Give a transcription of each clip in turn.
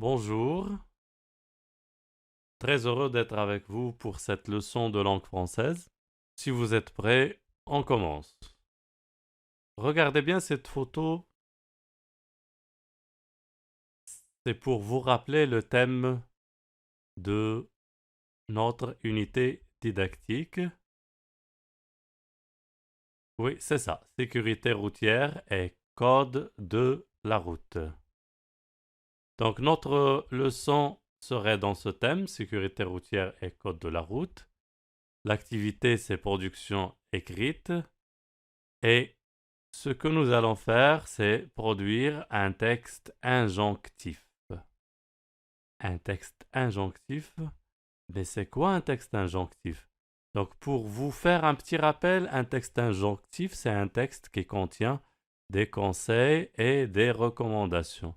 Bonjour, très heureux d'être avec vous pour cette leçon de langue française. Si vous êtes prêts, on commence. Regardez bien cette photo, c'est pour vous rappeler le thème de notre unité didactique. Oui, c'est ça, sécurité routière et code de la route. Donc notre leçon serait dans ce thème, sécurité routière et code de la route. L'activité, c'est production écrite. Et ce que nous allons faire, c'est produire un texte injonctif. Un texte injonctif, mais c'est quoi un texte injonctif? Donc pour vous faire un petit rappel, un texte injonctif, c'est un texte qui contient des conseils et des recommandations.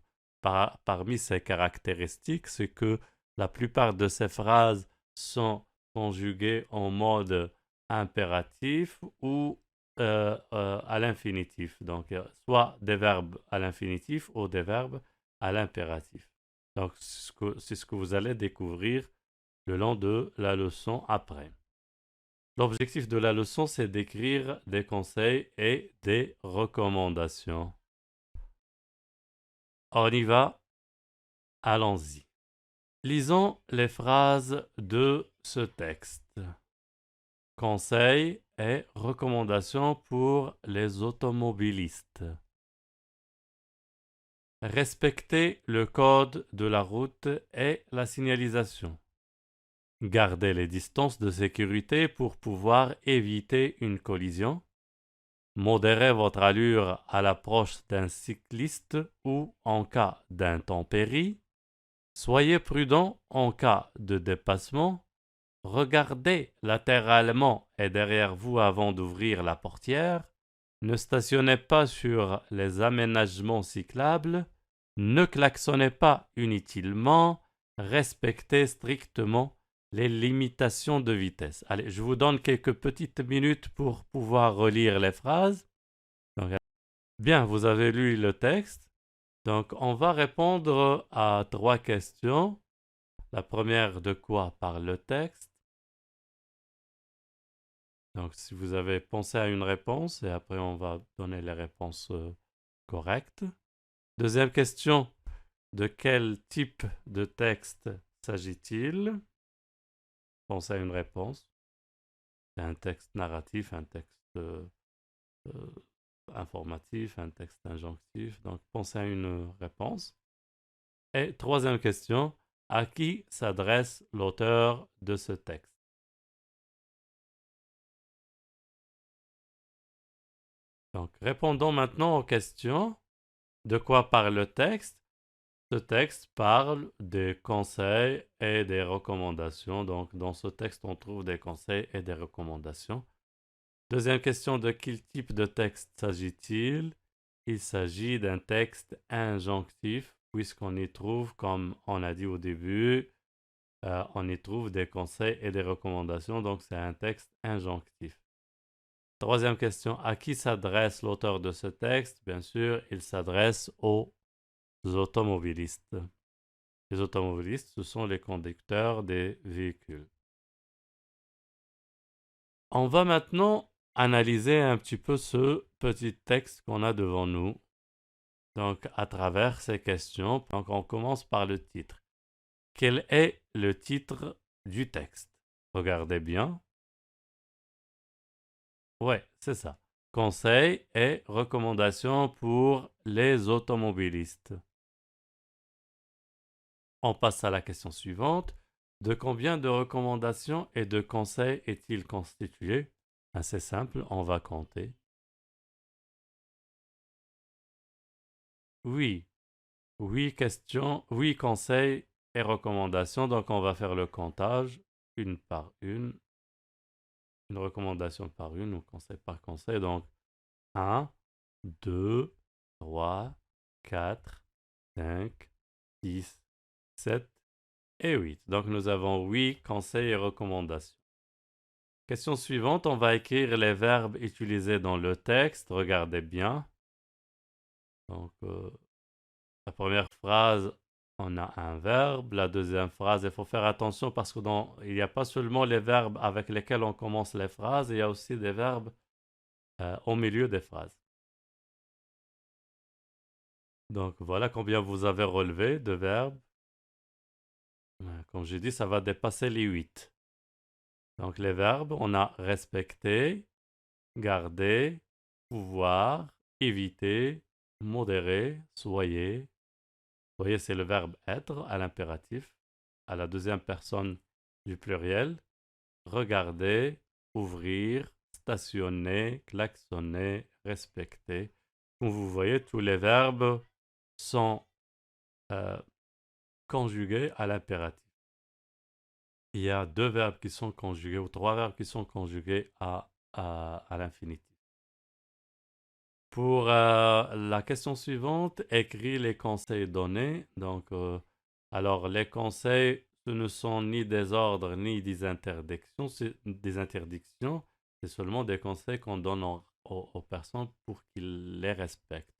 Parmi ces caractéristiques, c'est que la plupart de ces phrases sont conjuguées en mode impératif ou à l'infinitif. Donc soit des verbes à l'infinitif ou des verbes à l'impératif. Donc c'est ce que vous allez découvrir le long de la leçon après. L'objectif de la leçon, c'est d'écrire des conseils et des recommandations. On y va, allons-y. Lisons les phrases de ce texte. Conseils et recommandations pour les automobilistes. Respecter le code de la route et la signalisation. Gardez les distances de sécurité pour pouvoir éviter une collision. Modérez votre allure à l'approche d'un cycliste ou en cas d'intempérie. Soyez prudent en cas de dépassement. Regardez latéralement et derrière vous avant d'ouvrir la portière. Ne stationnez pas sur les aménagements cyclables. Ne klaxonnez pas inutilement. Respectez strictement les limitations de vitesse. Allez, je vous donne quelques petites minutes pour pouvoir relire les phrases. Donc, bien, vous avez lu le texte. Donc, on va répondre à 3 questions. La première, de quoi parle le texte? Donc, si vous avez pensé à une réponse, et après on va donner les réponses correctes. Deuxième question, de quel type de texte s'agit-il? Pensez à une réponse. C'est un texte narratif, un texte euh, informatif, un texte injonctif. Donc, pensez à une réponse. Et troisième question, à qui s'adresse l'auteur de ce texte? Donc, répondons maintenant aux questions. De quoi parle le texte? Ce texte parle des conseils et des recommandations. Donc, dans ce texte, on trouve des conseils et des recommandations. Deuxième question, de quel type de texte s'agit-il? Il s'agit d'un texte injonctif, puisqu'on y trouve, comme on a dit au début, on y trouve des conseils et des recommandations. Donc, c'est un texte injonctif. Troisième question, à qui s'adresse l'auteur de ce texte? Bien sûr, il s'adresse aux automobilistes. Les automobilistes, ce sont les conducteurs des véhicules. On va maintenant analyser un petit peu ce petit texte qu'on a devant nous. Donc, à travers ces questions, donc on commence par le titre. Quel est le titre du texte? Regardez bien. Ouais, c'est ça. Conseils et recommandations pour les automobilistes. On passe à la question suivante. De combien de recommandations et de conseils est-il constitué? Assez simple, on va compter. Oui, oui questions, oui conseils et recommandations. Donc on va faire le comptage une par une recommandation par une ou conseil par conseil. Donc un, 2, 3, 4, 5, 6, 7 et 8. Donc nous avons 8 conseils et recommandations. Question suivante, on va écrire les verbes utilisés dans le texte. Regardez bien. Donc la première phrase, on a un verbe. La deuxième phrase, il faut faire attention parce que il n'y a pas seulement les verbes avec lesquels on commence les phrases, il y a aussi des verbes au milieu des phrases. Donc voilà combien vous avez relevé de verbes. Comme j'ai dit, ça va dépasser les 8. Donc les verbes, on a respecter, garder, pouvoir, éviter, modérer, soyez. Soyez, c'est le verbe être à l'impératif, à la deuxième personne du pluriel. Regarder, ouvrir, stationner, klaxonner, respecter. Comme vous voyez, tous les verbes sont euh, conjugués à l'impératif. Il y a 2 verbes qui sont conjugués ou 3 verbes qui sont conjugués à l'infinitif. Pour la question suivante, écris les conseils donnés. Donc, alors, les conseils, ce ne sont ni des ordres ni des interdictions. C'est seulement des conseils qu'on donne aux personnes pour qu'ils les respectent.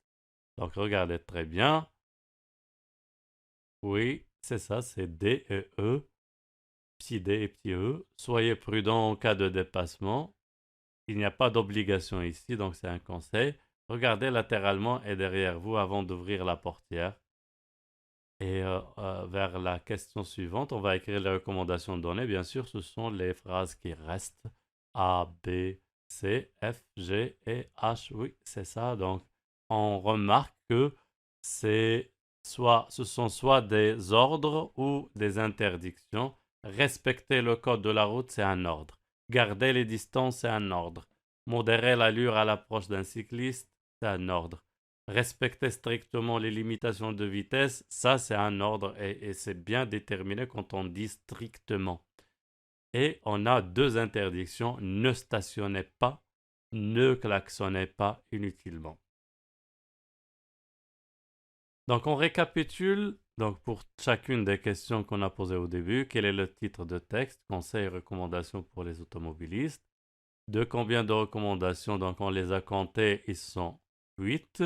Donc, regardez très bien. Oui, c'est ça, c'est D et E, petit d et petit e. Soyez prudent en cas de dépassement. Il n'y a pas d'obligation ici, donc c'est un conseil. Regardez latéralement et derrière vous avant d'ouvrir la portière. Et vers la question suivante, on va écrire les recommandations données. Bien sûr, ce sont les phrases qui restent. A, B, C, F, G et H. Oui, c'est ça. Donc, on remarque que ce sont soit des ordres ou des interdictions. Respecter le code de la route, c'est un ordre. Garder les distances, c'est un ordre. Modérer l'allure à l'approche d'un cycliste, c'est un ordre. Respecter strictement les limitations de vitesse, ça c'est un ordre et c'est bien déterminé quand on dit strictement. Et on a 2 interdictions, ne stationnez pas, ne klaxonnez pas inutilement. Donc on récapitule donc pour chacune des questions qu'on a posées au début. Quel est le titre de texte? Conseils et recommandations pour les automobilistes. De combien de recommandations? Donc on les a comptées, ils sont 8.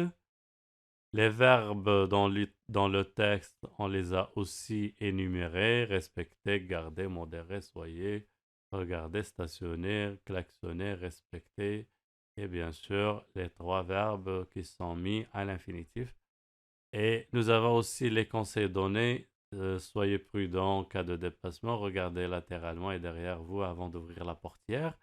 Les verbes dans le texte, on les a aussi énumérés, respecter, garder, modérer, soyez, regarder, stationner, klaxonner, respecter, et bien sûr les 3 verbes qui sont mis à l'infinitif. Et nous avons aussi les conseils donnés, soyez prudent en cas de déplacement, regardez latéralement et derrière vous avant d'ouvrir la portière.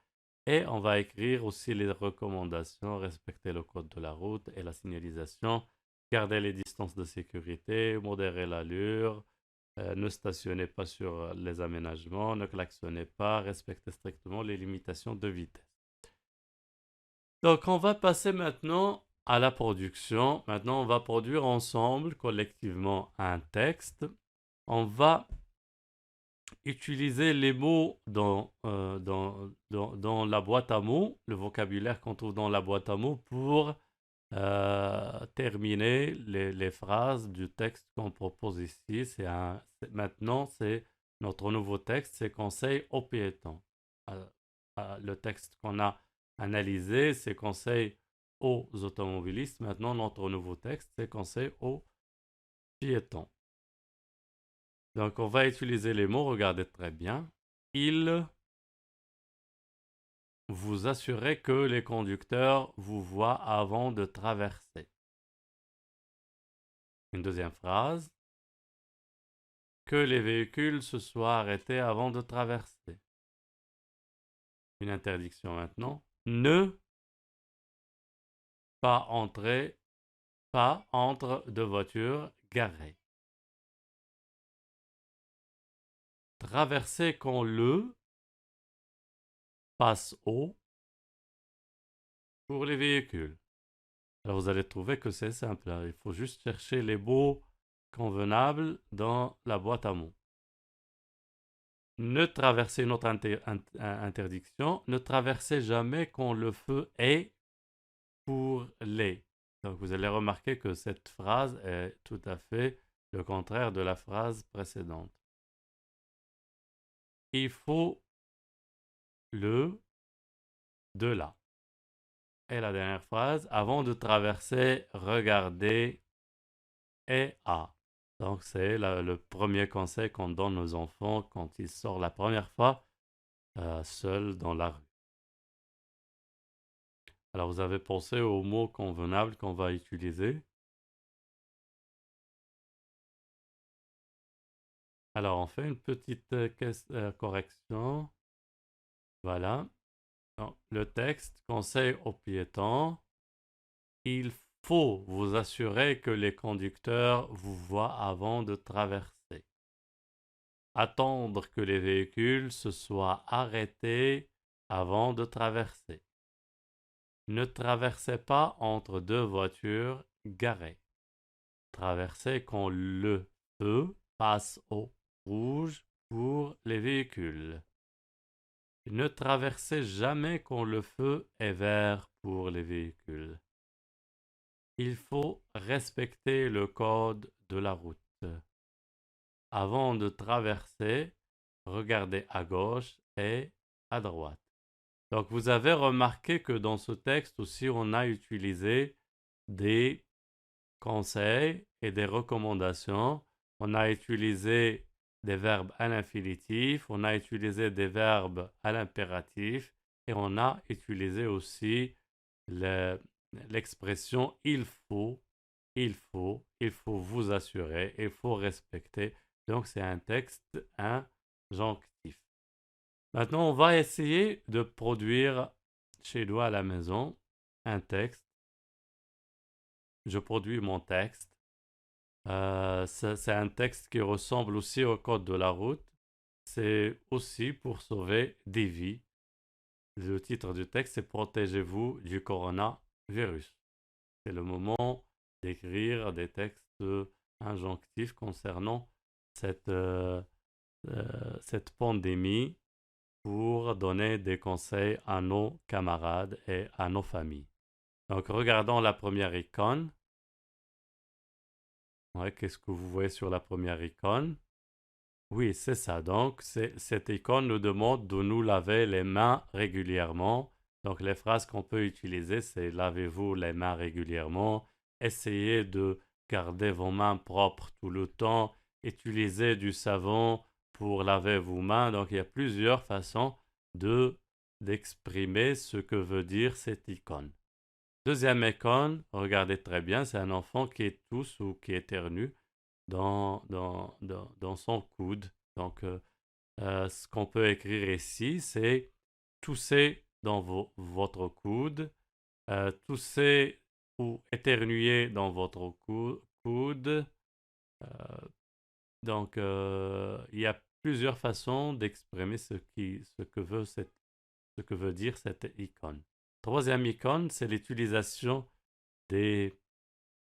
Et on va écrire aussi les recommandations, respecter le code de la route et la signalisation, garder les distances de sécurité, modérer l'allure, ne stationnez pas sur les aménagements, ne klaxonnez pas, respectez strictement les limitations de vitesse. Donc on va passer maintenant à la production. Maintenant on va produire ensemble, collectivement, un texte. On va utiliser les mots dans la boîte à mots, le vocabulaire qu'on trouve dans la boîte à mots pour terminer les phrases du texte qu'on propose ici. Maintenant, c'est notre nouveau texte, c'est conseil aux piétons. Le texte qu'on a analysé, c'est conseil aux automobilistes. Maintenant, notre nouveau texte, c'est conseil aux piétons. Donc, on va utiliser les mots, regardez très bien. Il vous assurait que les conducteurs vous voient avant de traverser. Une deuxième phrase. Que les véhicules se soient arrêtés avant de traverser. Une interdiction maintenant. Ne pas entrer, pas entre deux voitures garées. Traverser quand le passe au pour les véhicules. Alors vous allez trouver que c'est simple. Il faut juste chercher les mots convenables dans la boîte à mots. Ne traversez notre interdiction. Ne traversez jamais quand le feu est pour les. Donc vous allez remarquer que cette phrase est tout à fait le contraire de la phrase précédente. Il faut le de là. Et la dernière phrase, avant de traverser, regardez et à. Donc, c'est le premier conseil qu'on donne aux enfants quand ils sortent la première fois seuls dans la rue. Alors, vous avez pensé aux mots convenables qu'on va utiliser. Alors, on fait une petite correction. Voilà. Donc, le texte conseille aux piétons, il faut vous assurer que les conducteurs vous voient avant de traverser. Attendre que les véhicules se soient arrêtés avant de traverser. Ne traversez pas entre deux voitures garées. Traversez quand le feu passe au rouge pour les véhicules. Ne traversez jamais quand le feu est vert pour les véhicules. Il faut respecter le code de la route. Avant de traverser, regardez à gauche et à droite. Donc vous avez remarqué que dans ce texte aussi, on a utilisé des conseils et des recommandations. On a utilisé des verbes à l'infinitif, on a utilisé des verbes à l'impératif et on a utilisé aussi l'expression il faut vous assurer, il faut respecter. Donc c'est un texte injonctif. Maintenant, on va essayer de produire chez nous à la maison un texte. Je produis mon texte. C'est un texte qui ressemble aussi au code de la route. C'est aussi pour sauver des vies. Le titre du texte, c'est Protégez-vous du coronavirus. C'est le moment d'écrire des textes injonctifs concernant cette, euh, cette pandémie pour donner des conseils à nos camarades et à nos familles. Donc, regardons la première icône. Ouais, qu'est-ce que vous voyez sur la première icône? Oui, c'est ça. Donc, cette icône nous demande de nous laver les mains régulièrement. Donc, les phrases qu'on peut utiliser, c'est lavez-vous les mains régulièrement. Essayez de garder vos mains propres tout le temps. Utilisez du savon pour laver vos mains. Donc, il y a plusieurs façons de d'exprimer ce que veut dire cette icône. Deuxième icône, regardez très bien, c'est un enfant qui tousse ou qui éternue dans son coude. Donc, ce qu'on peut écrire ici, c'est tousser dans votre coude, tousser ou éternuer dans votre coude. Euh, donc, il y a plusieurs façons d'exprimer ce que veut dire cette icône. Troisième icône, c'est des,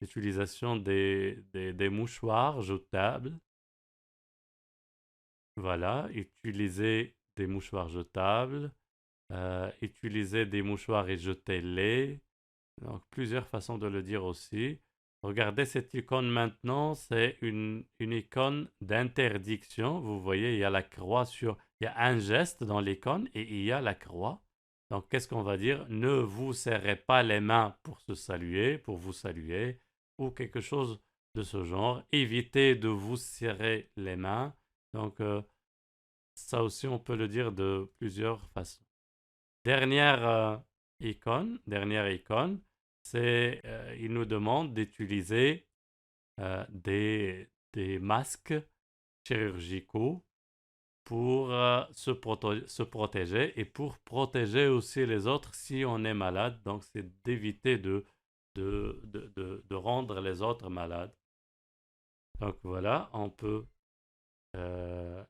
l'utilisation des mouchoirs jetables. Voilà, utiliser des mouchoirs jetables, utiliser des mouchoirs et jeter-les. Donc, plusieurs façons de le dire aussi. Regardez cette icône maintenant, c'est une icône d'interdiction. Vous voyez, il y a la croix il y a un geste dans l'icône et il y a la croix. Donc, qu'est-ce qu'on va dire? Ne vous serrez pas les mains pour vous saluer, ou quelque chose de ce genre. Évitez de vous serrer les mains. Donc, ça aussi, on peut le dire de plusieurs façons. Dernière icône, c'est il nous demande d'utiliser des masques chirurgicaux pour se protéger et pour protéger aussi les autres si on est malade. Donc, c'est d'éviter de rendre les autres malades. Donc, voilà, euh,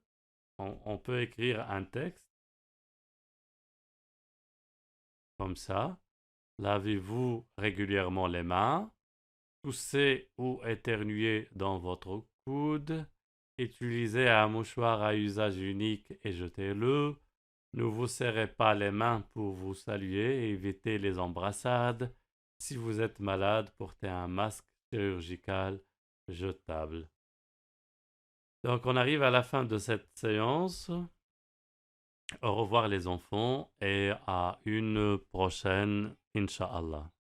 on peut écrire un texte comme ça. Lavez-vous régulièrement les mains. Toussez ou éternuez dans votre coude. Utilisez un mouchoir à usage unique et jetez-le. Ne vous serrez pas les mains pour vous saluer et évitez les embrassades. Si vous êtes malade, portez un masque chirurgical jetable. Donc on arrive à la fin de cette séance. Au revoir les enfants et à une prochaine, Inch'Allah.